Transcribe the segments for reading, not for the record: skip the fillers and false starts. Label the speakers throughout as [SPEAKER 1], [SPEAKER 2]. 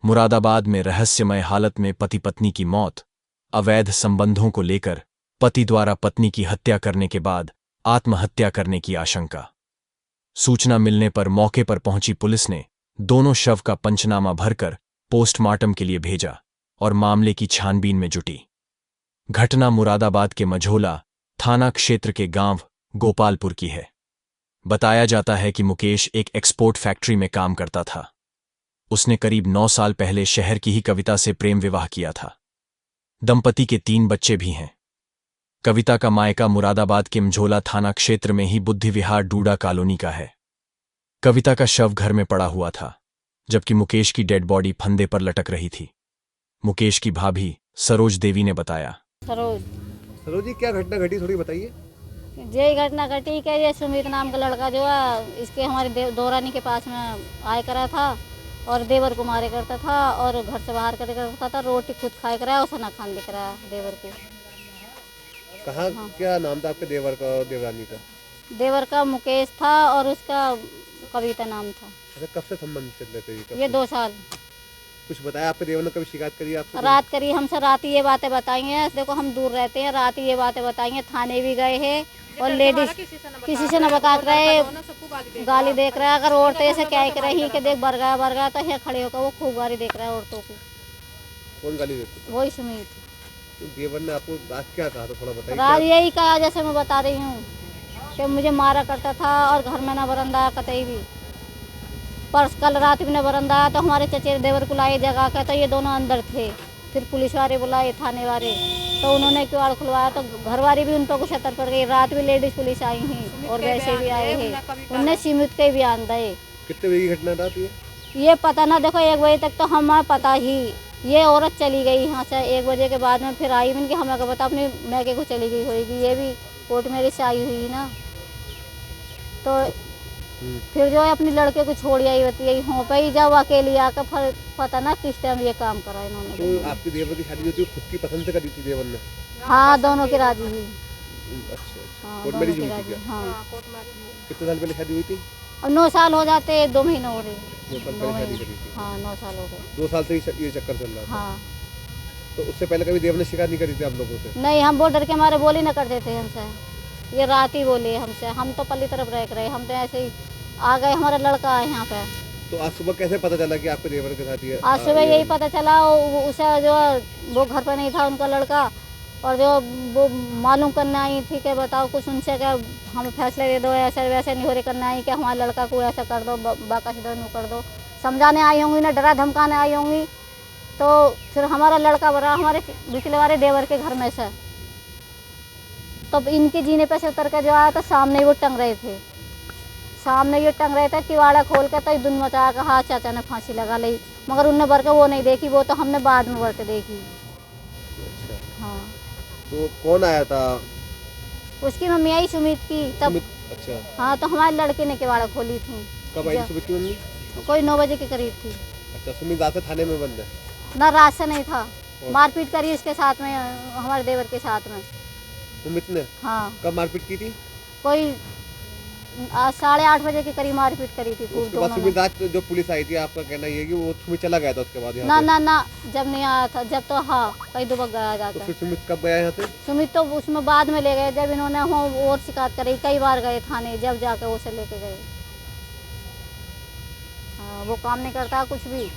[SPEAKER 1] मुरादाबाद में रहस्यमय हालत में पति पत्नी की मौत। अवैध संबंधों को लेकर पति द्वारा पत्नी की हत्या करने के बाद आत्महत्या करने की आशंका। सूचना मिलने पर मौके पर पहुंची पुलिस ने दोनों शव का पंचनामा भरकर पोस्टमार्टम के लिए भेजा और मामले की छानबीन में जुटी। घटना मुरादाबाद के मझोला थाना क्षेत्र के गांव गोपालपुर की है। बताया जाता है कि मुकेश एक एक्सपोर्ट फैक्ट्री में काम करता था। उसने करीब 9 साल पहले शहर की ही कविता से प्रेम विवाह किया था। दंपति के 3 बच्चे भी हैं। कविता का मायका मुरादाबाद के मझोला थाना क्षेत्र में ही बुद्धि विहार डूडा कॉलोनी का है। कविता का शव घर में पड़ा हुआ था, जबकि मुकेश की डेड बॉडी फंदे पर लटक रही थी। मुकेश की भाभी सरोज देवी ने बताया।
[SPEAKER 2] सरोज जी, क्या घटना घटी, थोड़ी बताइए।
[SPEAKER 3] ये घटना घटी कि ये सुमित नाम का लड़का जो है इसके हमारे दौरानी के पास में आया करा था और देवर को मारे करता था और घर से बाहर करे करता था। रोटी खुद खाए करा उसे ना खान दिख रहा है देवर को।
[SPEAKER 2] कहाँ? हाँ। क्या नाम था आपके देवर का और देवरानी का?
[SPEAKER 3] देवर का मुकेश था और उसका कविता नाम था।
[SPEAKER 2] अच्छा, कब से संबंध चल रहे थे?
[SPEAKER 3] ये 2 साल।
[SPEAKER 2] कुछ बताया आपके देवर ने? कभी शिकायत करी आपसे?
[SPEAKER 3] रात करी हमसे, रात ये बातें बताई हैं। देखो हम दूर रहते हैं, रात ये बातें बताई हैं। थाने भी गए हैं और लेडीज किसी से न बता रहे, गाली देख रहा है। अगर औरतें ऐसे क्या कर रही कि देख बरगा तो यहाँ खड़े होकर वो खूब गाली देख रहा है औरतों को।
[SPEAKER 2] कौन गाली देते?
[SPEAKER 3] वही सुमित।
[SPEAKER 2] तो देवर ने आपको रात क्या कहा था, थोड़ा बताइए।
[SPEAKER 3] रात यही कहा जैसे मैं बता रही हूँ कि मुझे मारा करता था और घर में ना बरंदा कतई भी। परस कल रात भी न बरंदा आया तो हमारे चचेरे देवर को लाए जगह का, तो ये दोनों अंदर थे। फिर पुलिस वाले बुलाए, थाने वाले, तो उन्होंने किवाड़ खुलवाया तो घर वाले भी उन पर कुछ असर पड़ गई। रात भी लेडीज पुलिस आई हैं और वैसे भी आए हैं। उनने सीमित के बयान दिए।
[SPEAKER 2] कितने बजे की घटना था
[SPEAKER 3] ये पता ना, देखो 1 बजे तक तो हमें पता ही। ये औरत चली गई यहाँ से 1 बजे के बाद में, फिर आई भी कि हमें क्या पता अपनी मैके को चली गई होगी। ये भी कोर्ट मेरे से आई हुई ना, तो फिर जो है अपनी लड़के को छोड़ आई होती है हो पे ही जब अकेली आकर फिर पता ना किस टाइम ये काम करा इन्होंने।
[SPEAKER 2] तो आपकी देवर की शादी जो थी खुद की पसंद से करी थी देवर ने?
[SPEAKER 3] हाँ, दोनों की राजी हुई।
[SPEAKER 2] अच्छा,
[SPEAKER 3] हाँ,
[SPEAKER 2] कोर्ट मैरिज हुई थी क्या?
[SPEAKER 3] हाँ।
[SPEAKER 2] कितने साल पहले शादी हुई थी?
[SPEAKER 3] अब 9 साल हो जाते, 2 महीने हो रहे।
[SPEAKER 2] 2 साल पहले शादी करी थी?
[SPEAKER 3] हाँ, 9 साल हो गए।
[SPEAKER 2] 2 साल से ये चक्कर चल रहा था?
[SPEAKER 3] हाँ।
[SPEAKER 2] तो उससे पहले कभी देवर ने शिकायत नहीं करी थी आप लोगों से?
[SPEAKER 3] नहीं, हम वो डर के हमारे बोली न करते थे हमसे। ये रात ही बोले हमसे। हम तो पल्ली तरफ रह रहे, हम तो ऐसे ही आ गए। हमारा लड़का है यहाँ पे।
[SPEAKER 2] तो आज सुबह कैसे पता चला कि आपके देवर के साथ ये?
[SPEAKER 3] आज सुबह यही पता चला, उसे जो वो घर पर नहीं था उनका लड़का, और जो वो मालूम करने आई थी कि बताओ कुछ उनसे क्या हम फैसले दे दो, ऐसे वैसे नहीं हो रहे करने आई कि हमारे लड़का को ऐसा कर दो, बाकायदा कर दो। समझाने आई होंगी ना, डरा धमकाने आई होंगी। तो फिर हमारा लड़का बड़ा हमारे पिछले वाले देवर के घर में से, तब इनके जीने पे से उतर के जो आया तो सामने वो टंग रहे थे। सामने ये टंग रहे थे, किवाड़ा खोल के तो धुन मचा के हाँ चाचा ने फांसी लगा ली। मगर उनने भर के वो नहीं देखी, वो तो हमने बाद में भर के देखी।
[SPEAKER 2] अच्छा।
[SPEAKER 3] हाँ।
[SPEAKER 2] तो कौन आया था?
[SPEAKER 3] उसकी मम्मी आई सुमित की तब।
[SPEAKER 2] अच्छा।
[SPEAKER 3] हाँ, तो हमारे लड़के ने किवाड़ा खोली थी।
[SPEAKER 2] कब आई सुमित की मम्मी?
[SPEAKER 3] कोई 9 बजे के करीब थी।
[SPEAKER 2] अच्छा, सुमित रात से थाने में बंद है?
[SPEAKER 3] ना, रात से नहीं था। मारपीट करी उसके साथ में, हमारे देवर के साथ में।
[SPEAKER 2] सुमित ने?
[SPEAKER 3] हाँ।
[SPEAKER 2] कब मारपीट की थी?
[SPEAKER 3] कोई 8:30 बजे के करीब मारपीट करी थी।
[SPEAKER 2] उसके बाद सुमित रात जो पुलिस आई थी, आपका कहना ये है कि वो सुमित चला गया था उसके बाद यहाँ?
[SPEAKER 3] ना, जब नहीं आया था, जब तो हाँ कई दुबक गया जाता।
[SPEAKER 2] तो फिर सुमित कब गया यहाँ से?
[SPEAKER 3] सुमित तो उसमें बाद में ले गए, जब इन्होंने और शिकायत करी। कई बार गए थाने, जब जाकर उसे लेके गए। हाँ, वो काम नहीं करता कुछ भी।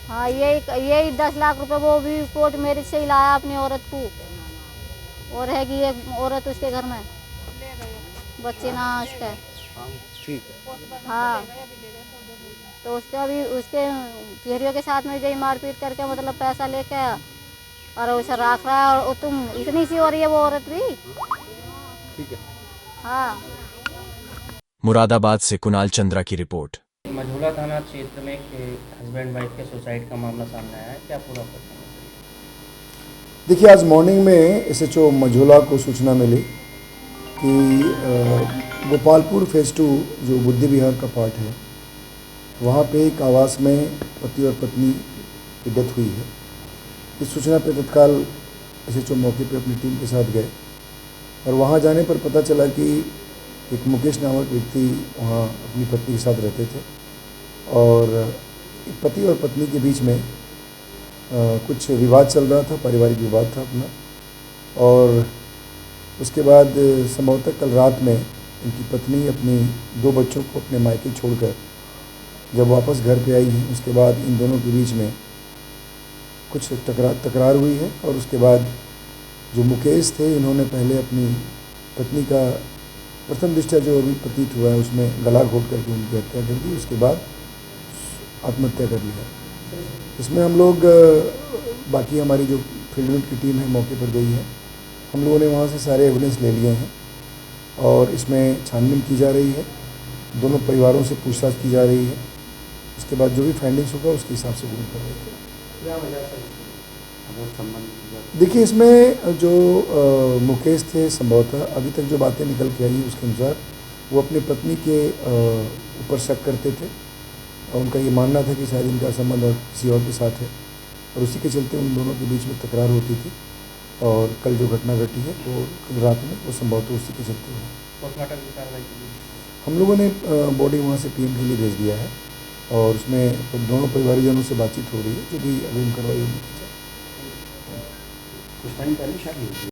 [SPEAKER 3] हाँ, यही 10 लाख रुपए वो भी कोर्ट मैरिज से ही लाया अपनी औरत को, और है कि एक औरत उसके घर में, बच्चे ना उसके।
[SPEAKER 2] ठीक है।
[SPEAKER 3] हाँ, तो उसका भी उसके पिहरियों के साथ में यही मारपीट करके मतलब पैसा लेके और उसे रख रहा है। और तुम इतनी सी हो रही है वो औरत भी।
[SPEAKER 2] ठीक है।
[SPEAKER 3] हाँ।
[SPEAKER 1] मुरादाबाद से कुणाल चंद्रा की रिपोर्ट।
[SPEAKER 4] मझोला थाना क्षेत्र में एक हस्बैंड वाइफ के सुसाइड का मामला सामने आया है, क्या पूरा पता?
[SPEAKER 5] देखिए, आज मॉर्निंग में एसएचओ मझोला को सूचना मिली कि गोपालपुर फेज़ 2 जो बुद्धि विहार का पार्ट है, वहाँ पे एक आवास में पति और पत्नी की डेथ हुई है। इस सूचना पर तत्काल एसएचओ मौके पे अपनी टीम के साथ गए और वहाँ जाने पर पता चला कि एक मुकेश नामक व्यक्ति वहाँ अपनी पत्नी के साथ रहते थे और पति और पत्नी के बीच में कुछ विवाद चल रहा था, पारिवारिक विवाद था अपना, और उसके बाद संभवतः कल रात में इनकी पत्नी अपनी 2 बच्चों को अपने मायके छोड़कर जब वापस घर पे आई हैं, उसके बाद इन दोनों के बीच में कुछ तकरार हुई है। और उसके बाद जो मुकेश थे, इन्होंने पहले अपनी पत्नी का प्रथम दृष्टया जो अभी प्रतीत हुआ है उसमें गला घोट करके उनकी हत्या कर दी, उसके बाद आत्महत्या कर लिया। इसमें हम लोग बाकी हमारी जो फील्ड की टीम है मौके पर गई है, हम लोगों ने वहाँ से सारे एविडेंस ले लिए हैं और इसमें छानबीन की जा रही है, दोनों परिवारों से पूछताछ की जा रही है। उसके बाद जो भी फाइंडिंग्स होगा उसके हिसाब से वो कर रही है। देखिए, इसमें जो मुकेश थे, संभवतः अभी तक जो बातें निकल के आई हैं उसके अनुसार वो अपनी पत्नी के ऊपर शक करते थे और उनका ये मानना था कि शायद इनका संबंध और किसी और के साथ है, और उसी के चलते उन दोनों के बीच में तकरार होती थी। और कल जो घटना घटी है वो कल रात में वो संभवतः उसी के चलते हुआ।
[SPEAKER 4] पोस्टमार्टम की कार्रवाई की गई।
[SPEAKER 5] हम लोगों ने बॉडी वहाँ से पीएम के लिए भेज दिया है और उसमें तो दोनों परिवारजनों से बातचीत हो रही है, जो भी अग्रिम कार्रवाई होगी की जाए।
[SPEAKER 6] कुछ टाइम पहले शादी हुई थी।